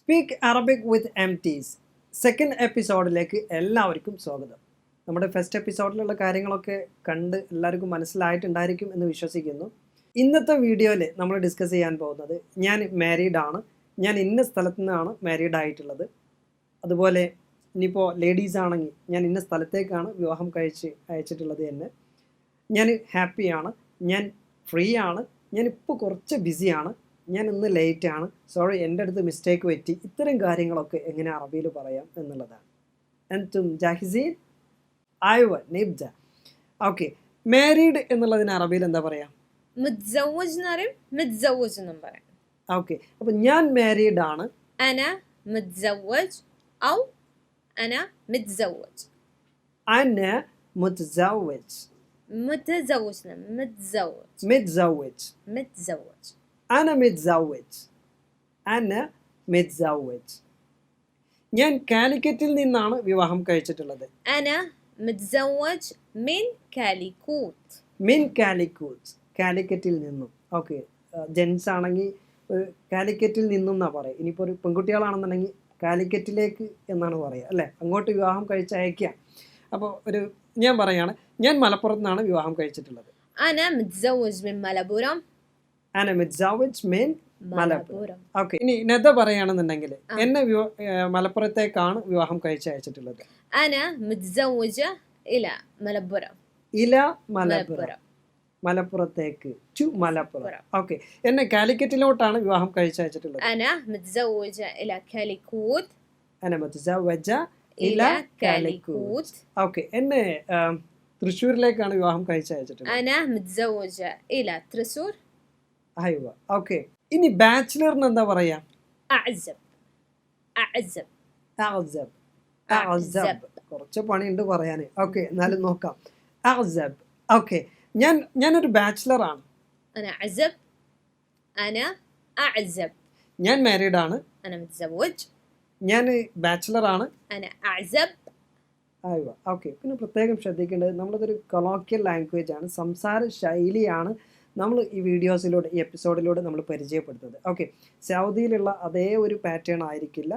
Speak Arabic വിത്ത് EMTEES second എപ്പിസോഡിലേക്ക് എല്ലാവർക്കും സ്വാഗതം. നമ്മുടെ ഫസ്റ്റ് എപ്പിസോഡിലുള്ള കാര്യങ്ങളൊക്കെ കണ്ട് എല്ലാവർക്കും മനസ്സിലായിട്ടുണ്ടായിരിക്കും എന്ന് വിശ്വസിക്കുന്നു. ഇന്നത്തെ വീഡിയോയിൽ നമ്മൾ ഡിസ്കസ് ചെയ്യാൻ പോകുന്നത്, ഞാൻ മാരീഡ് ആണ്, ഞാൻ ഇന്ന സ്ഥലത്തു നിന്നാണ് മാരീഡ് ആയിട്ടുള്ളത്. അതുപോലെ ഇനിയിപ്പോൾ ലേഡീസ് ആണെങ്കിൽ ഞാൻ ഇന്ന സ്ഥലത്തേക്കാണ് വിവാഹം അയച്ചിട്ടുള്ളത് എന്ന്. ഞാൻ ഹാപ്പിയാണ്, ഞാൻ ഫ്രീ ആണ്, ഞാനിപ്പോൾ കുറച്ച് ബിസിയാണ്, ഞാൻ ഇന്ന് ലേറ്റ് ആണ്, സോറി എൻ്റെ അടുത്ത് മിസ്റ്റേക്ക് പറ്റി. ഇത്തരം കാര്യങ്ങളൊക്കെ എങ്ങനെ അറബിയിൽ പറയാം എന്നുള്ളതാണ്. അൻതും ജാഹിസീൻ? ആയുവ നിബ്ജ. ഓക്കെ, മാരീഡ് എന്നുള്ളതിന് അറബിയിൽ എന്താ പറയാം? متزوج نرم متزوج എന്നും പറയാം. ഓക്കെ, അപ്പോൾ ഞാൻ മാരീഡ് ആണ്. أنا متزوج أو أنا متزوج. أنا متزوج. متزوج متزوج متزوج. متزوج. أنا متزوج. أنا متزوج. ഞാൻ കാലിക്കറ്റിൽ നിന്നാണ് വിവാഹം കഴിച്ചിട്ടുള്ളത്. أنا متزوج من كاليكوت. من كاليكوت, കാലിക്കറ്റിൽ നിന്നും. ഓക്കെ, ജെൻസ് ആണെങ്കിൽ കാലിക്കറ്റിൽ നിന്നും എന്നാണ് പറയുക. ഇനിയിപ്പോൾ ഒരു പെൺകുട്ടികളാണെന്നുണ്ടെങ്കിൽ കാലിക്കറ്റിലേക്ക് എന്നാണ് പറയുക, അല്ലേ? അങ്ങോട്ട് വിവാഹം കഴിച്ചയക്കുക. അപ്പോൾ ഞാൻ പറയുകയാണ്, ഞാൻ മലപ്പുറത്ത് നിന്നാണ് വിവാഹം കഴിച്ചിട്ടുള്ളത്. أنا متزوج من ملبورم. أنا متزوج من മലപ്പുറം. ഓക്കെ, ഇനി നെത പറയുകയാണെന്നുണ്ടെങ്കിൽ എന്നെ മലപ്പുറത്തേക്കാണ് വിവാഹം കഴിച്ചയച്ചിട്ടുള്ളത്. أنا متزوجة إلى ملبورم. ഇല മലപ്പുറം, മലപ്പുറത്തേക്ക്, ടു മലപ്പുറം. ഓക്കെ, എന്നെ കാലിക്കറ്റിലോട്ടാണ് വിവാഹം കഴിച്ചയച്ചിട്ടുള്ളത്. أنا متزوجة إلى كاليكوت. أنا متزوجة إلى كاليكوت. ഓക്കെ, എന്നെ തൃശ്ശൂരിലേക്കാണ് വിവാഹം കഴിച്ചയച്ചിട്ടുള്ളത്. أنا متزوجة إلى ترسور. അയ്യോ. ഓക്കെ, ഇനി ബാച്ചിലറിന് എന്താ പറയാ? أعزب. أعزب. أعزب. أعزب. കുറച്ച് പണിയുണ്ട് പറയാൻ. ഓക്കെ, എന്നാലും നോക്കാം. أعزب. ഓക്കെ, ഞാനൊരു ബാച്ചിലറാണ്. أنا أعزب. أنا أعزب. ഞാൻ മാരീഡ് ആണ്. أنا متزوج. ഞാൻ ബാച്ചിലറാണ്. أنا أعزب. അയ്യോ. ഓക്കെ, പിന്നെ പ്രത്യേകം ശ്രദ്ധിക്കേണ്ടത്, നമ്മളതൊരു കൊളോക്കിയൽ ലാംഗ്വേജ് ആണ്, സംസാര ശൈലിയാണ് നമ്മൾ ഈ വീഡിയോസിലൂടെ, ഈ എപ്പിസോഡിലൂടെ നമ്മൾ പരിചയപ്പെടുത്തുന്നത്. ഓക്കെ, സൗദിയിലുള്ള അതേ ഒരു പാറ്റേൺ ആയിരിക്കില്ല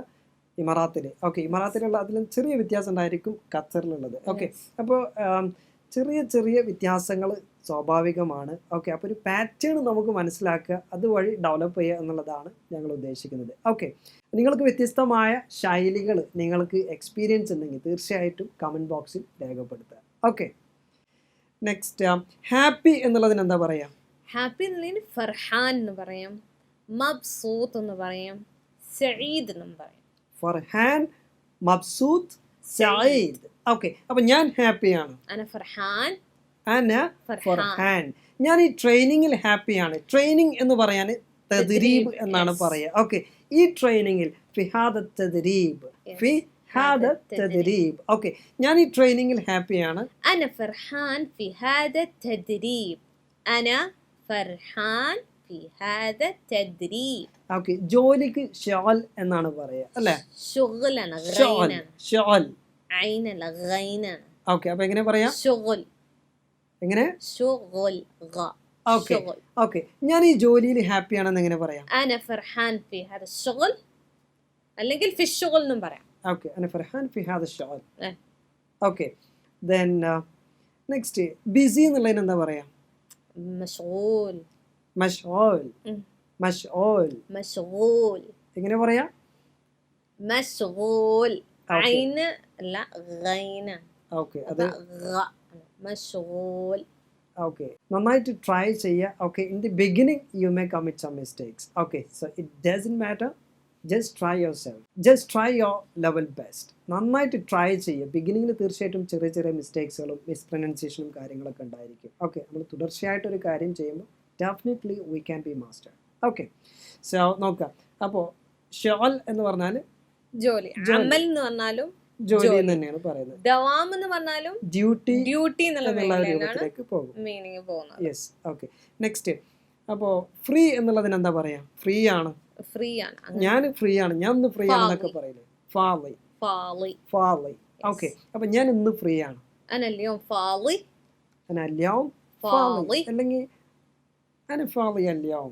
ഇമറാത്തിൽ. ഓക്കെ, ഇമറാത്തിലുള്ള അതിലും ചെറിയ വ്യത്യാസം ഉണ്ടായിരിക്കും ഖത്തറിലുള്ളത്. ഓക്കെ, അപ്പോൾ ചെറിയ ചെറിയ വ്യത്യാസങ്ങൾ സ്വാഭാവികമാണ്. ഓക്കെ, അപ്പോൾ ഒരു പാറ്റേൺ നമുക്ക് മനസ്സിലാക്കുക, അതുവഴി ഡെവലപ്പ് ചെയ്യുക എന്നുള്ളതാണ് ഞങ്ങൾ ഉദ്ദേശിക്കുന്നത്. ഓക്കെ, നിങ്ങൾക്ക് വ്യത്യസ്തമായ ശൈലികൾ, നിങ്ങൾക്ക് എക്സ്പീരിയൻസ് ഉണ്ടെങ്കിൽ തീർച്ചയായിട്ടും കമൻറ്റ് ബോക്സിൽ രേഖപ്പെടുത്തുക. ഓക്കെ, നെക്സ്റ്റ്, ഹാപ്പി എന്നുള്ളതിന് എന്താ പറയുക? ഹാപ്പി എന്നുള്ളതിന് ഫർഹാൻ എന്ന് പറയാം, മബ്സൂത്ത് എന്ന് പറയാം, സഈദ് എന്നും പറയാം. ഫർഹാൻ, മബ്സൂത്ത്, സഈദ്. ഓക്കെ, അപ്പോൾ ഞാൻ ഹാപ്പിയാണ്. അന ഫർഹാൻ. അന ഫർഹാൻ. ഞാൻ ഈ ട്രെയിനിങ്ങിൽ ഹാപ്പിയാണ്. ട്രെയിനിങ് എന്ന് പറയാൻ തദ്രീബ് എന്നാണ് പറയുക. ഓക്കെ, ഈ ട്രെയിനിങ്ങിൽ ഫിഹാദ തദ്രീബ്, ഫിഹാദ തദ്രീബ്. ഓക്കെ, ഞാൻ ഈ ട്രെയിനിങ്ങിൽ ഹാപ്പിയാണ്. അന ഫർഹാൻ ഫിഹാദ തദ്രീബ്. അന ഫർഹാൻ ഫിഹാദ തദ്രീബ്. ഓക്കെ, ജോലിക്ക് ഷാൽ എന്നാണ് പറയുക, അല്ലേ? ശുഗ്ലാണ്, ഷാൽ, ഷാൽ. ഐനല്ല, ഗൈനാണ്. ഓക്കെ, അപ്പോൾ എങ്ങനെ പറയാം? ശുഗ്ൽ. എങ്ങനെ? ശുഗ്ൽ, ഗ. ഓക്കെ, ഓക്കെ, ഞാൻ ഈ ജോലിയിൽ ഹാപ്പിയാണെന്ന് എങ്ങനെ പറയാം? അന ഫർഹാൻ ഫി ഹാദ ശുഗ്ൽ, അല്ലെങ്കിൽ ഫി ശുഗ്ൽ എന്നും പറയാം. ഓക്കെ, അന ഫർഹാൻ ഫി ഹാദ ശുഗ്ൽ. ഓക്കെ, ദെൻ നെക്സ്റ്റ്, ബിസി എന്നുള്ളതിന് എന്താ പറയാ? മശ്ഗൂൽ. മശ്ഗൂൽ. മശ്ഗൂൽ. മശ്ഗൂൽ. എങ്ങനെ പറയാ? മശ്ഗൂൽ. ഐന അല്ല, ഗൈന. ഓക്കെ, അത് മശ്ഗൂൽ. ഓക്കെ, നന്നായിട്ട് ട്രൈ ചെയ്യുക. Okay, in the beginning you may commit some mistakes. Okay, so it doesn't matter, just try yourself, just try your level best. നന്നായിട്ട് ട്രൈ ചെയ്യുക. ബിഗിനിങ്ങിൽ തീർച്ചയായിട്ടും ചെറിയ ചെറിയ മിസ്റ്റേക്സുകളും മിസ്പ്രൊനൗൺസിയേഷനും കാര്യങ്ങളൊക്കെ ഉണ്ടായിരിക്കും. ഓക്കെ, നമ്മൾ തുടർച്ചയായിട്ടൊരു കാര്യം ചെയ്യുമ്പോൾ definitely we can be master. Okay, so നോക്കാം. അപ്പോൾ ഷാൽ എന്ന് പറഞ്ഞാൽ ജോലി, അമൽ എന്ന് പറഞ്ഞാലും ജോലി തന്നെയാണ് പറയുന്നത്. ദവാം എന്ന് പറഞ്ഞാലും ഡ്യൂട്ടി, ഡ്യൂട്ടി എന്നുള്ള രൂപത്തിലേക്ക് പോകും, മീനിങ് പോകുന്നത്. യെസ്. ഓക്കെ, നെക്സ്റ്റ്, അപ്പോൾ ഫ്രീ എന്നുള്ളതിന് എന്താ പറയാ? ഫ്രീ ആണ്. ഫ്രീ ആണ്, ഞാൻ ഫ്രീ ആണ്, ഞാൻ ഇന്ന് ഫ്രീ ആണെന്നൊക്കെ പറയില്ലേ? ഫാളി, ഫാളി, ഫാളി. ഓക്കെ, അപ്പോൾ ഞാൻ ഇന്ന് ഫ്രീ ആണ്. അനല്യം ഫാളി, അനല്യം ഫാളി, അല്ലെങ്കിൽ അന ഫാളി അല്യം,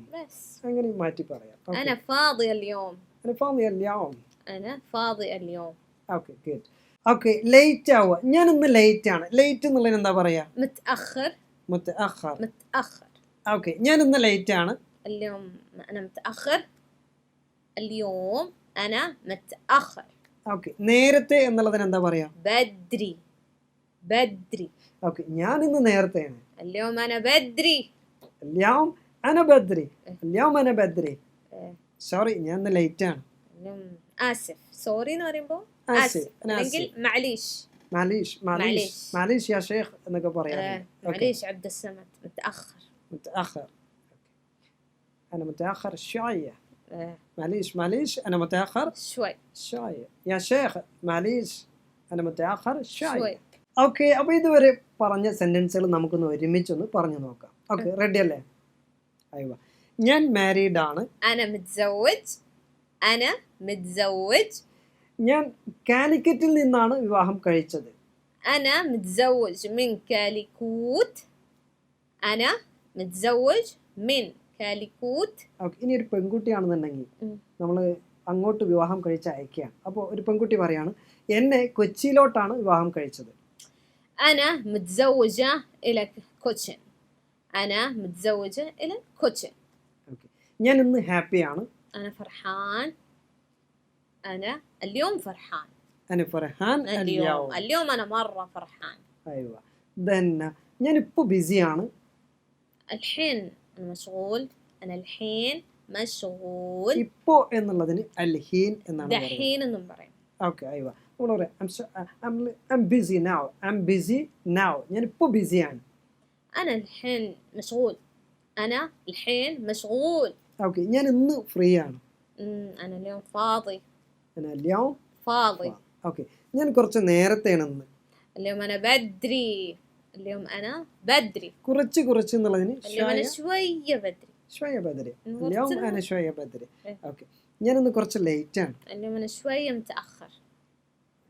അങ്ങനെ മാറ്റി പറയാം. അന ഫാളി അല്യം. أنا فاضي اليوم. أنا فاضي اليوم. Okay, good. Okay, late ആവുക. ഞാൻ ഇന്ന് ലേറ്റ് ആണ്. ലേറ്റ് എന്നുള്ളതിന് എന്താ പറയാ? متأخر. متأخر. متأخر. Okay, ഞാൻ ഇന്ന് ലേറ്റ് ആണ്. اليوم أنا متأخر. اليوم أنا متأخر. Okay, നേരത്തെ എന്നുള്ളതിന് എന്താ പറയാ? بدري. بدري. Okay, ഞാൻ ഇന്ന് നേരത്തെയാണ്. اليوم أنا بدري. اليوم أنا بدري. اليوم أنا بدري. Sorry, ഞാൻ ഇന്ന് ലേറ്റ് ആണ്. اليوم آسف. سوري എന്ന് പറയുമ്പോൾ آسف. അല്ലെങ്കിൽ معليش. معليش معليش معليش يا شيخ എന്നൊക്കെ പറയാം. معليش عبدالسمد متأخر. متأخر. أنا متأخر شوية. معليش معليش أنا متأخر شوي. شوية. يا شيخ معليش أنا متأخر شوي. شوية. ഓക്കെ, അപ്പോൾ ഇതുവരെ പറഞ്ഞ സെൻറ്റൻസുകൾ നമുക്കൊന്ന് ഒരുമിച്ചൊന്ന് പറഞ്ഞു നോക്കാം. ഓക്കെ, റെഡി അല്ലേ? അയ്യോ, ഞാൻ മാരീഡ് ആണ്. أنا متزوج. أنا متزوج. ഞാൻ കാലിക്കറ്റിൽ നിന്നാണ് വിവാഹം കഴിച്ചത്. أنا متزوج من كاليكوت. أنا متزوج من كاليكوت. ഓക്കെ, ഇനി ഒരു പെൺകുട്ടിയാണെന്നുണ്ടെങ്കിൽ നമ്മൾ അങ്ങോട്ട് വിവാഹം കഴിച്ച് അയക്കുകയാണ്. അപ്പോൾ ഒരു പെൺകുട്ടി പറയാണ്, എന്നെ കൊച്ചിയിലോട്ടാണ് വിവാഹം കഴിച്ചത്. أنا متزوجة إلى كوتشن. أنا متزوجة إلى كوتشن. ഓക്കെ, ഞാൻ ഇന്ന് ഹാപ്പിയാണ്. أنا فرحان. أنا اليوم فرحان. أنا فرحان اليوم. اليوم أنا مرة فرحان. أيوة. then ഞാനിപ്പോൾ ബിസിയാണ്. الحين أنا مشغول. أنا الحين مشغول. ഇപ്പോൾ എന്നുള്ളതിന് അൽഹീൻ എന്നാണ് പറയുന്നത്. دحين എന്നും പറയും. ഓക്കെ, അയ്യോ, നമ്മൾ പറയാം I'm busy now. I'm busy now. ഞാനിപ്പോൾ ബിസിയാണ്. أنا الحين مشغول. أنا الحين مشغول. ഓക്കെ, ഞാൻ ഇന്ന് ഫ്രീ ആണ്. أنا اليوم فاضي. أنا اليوم فاضي. ഓക്കെ, ഞാൻ കുറച്ച് നേരത്തെയാണ് ഇന്ന്. اليوم أنا بدري. اليوم أنا بدري. കുറച്ച് എന്നുള്ളതിന് اليوم أنا شوية بدري. شوية بدري. اليوم أنا شوية بدري. ഓക്കെ, ഞാൻ ഇന്ന് കുറച്ച് ലേറ്റ് ആണ്. اليوم أنا شوية متأخر.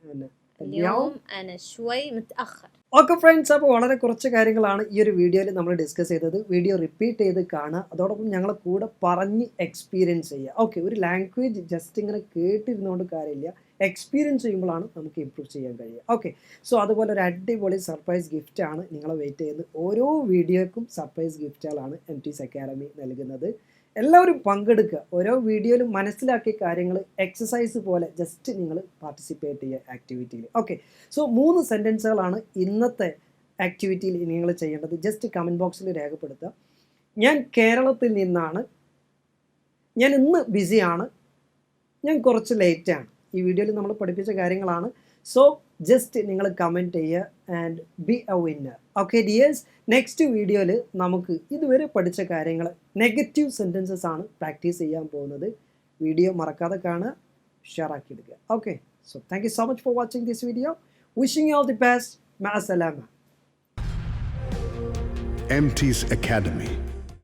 أنا اليوم أنا شوي متأخر. ഓക്കെ ഫ്രണ്ട്സ്, അപ്പോൾ വളരെ കുറച്ച് കാര്യങ്ങളാണ് ഈ ഒരു വീഡിയോയിൽ നമ്മൾ ഡിസ്കസ് ചെയ്തത്. വീഡിയോ റിപ്പീറ്റ് ചെയ്ത് കാണുക, അതോടൊപ്പം ഞങ്ങളെ കൂടെ പറഞ്ഞ് എക്സ്പീരിയൻസ് ചെയ്യുക. ഓക്കെ, ഒരു ലാംഗ്വേജ് ജസ്റ്റ് ഇങ്ങനെ കേട്ടിരുന്നുകൊണ്ട് കാര്യമില്ല, എക്സ്പീരിയൻസ് ചെയ്യുമ്പോഴാണ് നമുക്ക് ഇമ്പ്രൂവ് ചെയ്യാൻ കഴിയുക. ഓക്കെ, സോ അതുപോലെ ഒരു അടിപൊളി സർപ്രൈസ് ഗിഫ്റ്റാണ് നിങ്ങളെ വെയിറ്റ് ചെയ്യുന്നത്. ഓരോ വീഡിയോക്കും സർപ്രൈസ് ഗിഫ്റ്റുകളാണ് EMTEES അക്കാഡമി നൽകുന്നത്. എല്ലാവരും പങ്കെടുക്കുക. ഓരോ വീഡിയോയിലും മനസ്സിലാക്കിയ കാര്യങ്ങൾ എക്സസൈസ് പോലെ ജസ്റ്റ് നിങ്ങൾ പാർട്ടിസിപ്പേറ്റ് ചെയ്യുക ആക്ടിവിറ്റിയിൽ. ഓക്കെ, സോ 3 സെൻറ്റൻസുകളാണ് ഇന്നത്തെ ആക്ടിവിറ്റിയിൽ നിങ്ങൾ ചെയ്യേണ്ടത്. ജസ്റ്റ് കമൻറ്റ് ബോക്സിൽ രേഖപ്പെടുത്തുക. ഞാൻ കേരളത്തിൽ നിന്നാണ്. ഞാൻ ഇന്ന് ബിസിയാണ്. ഞാൻ കുറച്ച് ലേറ്റാണ്. ഈ വീഡിയോയിൽ നമ്മൾ പഠിപ്പിച്ച കാര്യങ്ങളാണ്. സോ ജസ്റ്റ് നിങ്ങൾ കമൻറ്റ് ചെയ്യുക and be a winner. Okay dears, next വീഡിയോയിൽ നമുക്ക് ഇതുവരെ പഠിച്ച കാര്യങ്ങൾ നെഗറ്റീവ് സെൻറ്റൻസസ് ആണ് പ്രാക്ടീസ് ചെയ്യാൻ പോകുന്നത്. വീഡിയോ മറക്കാതെ കാണുക, ഷെയർ ആക്കി എടുക്കുക. Okay, so thank you so much for watching this video. Wishing you all the best. മഅ സലാമ. EMTEES Academy.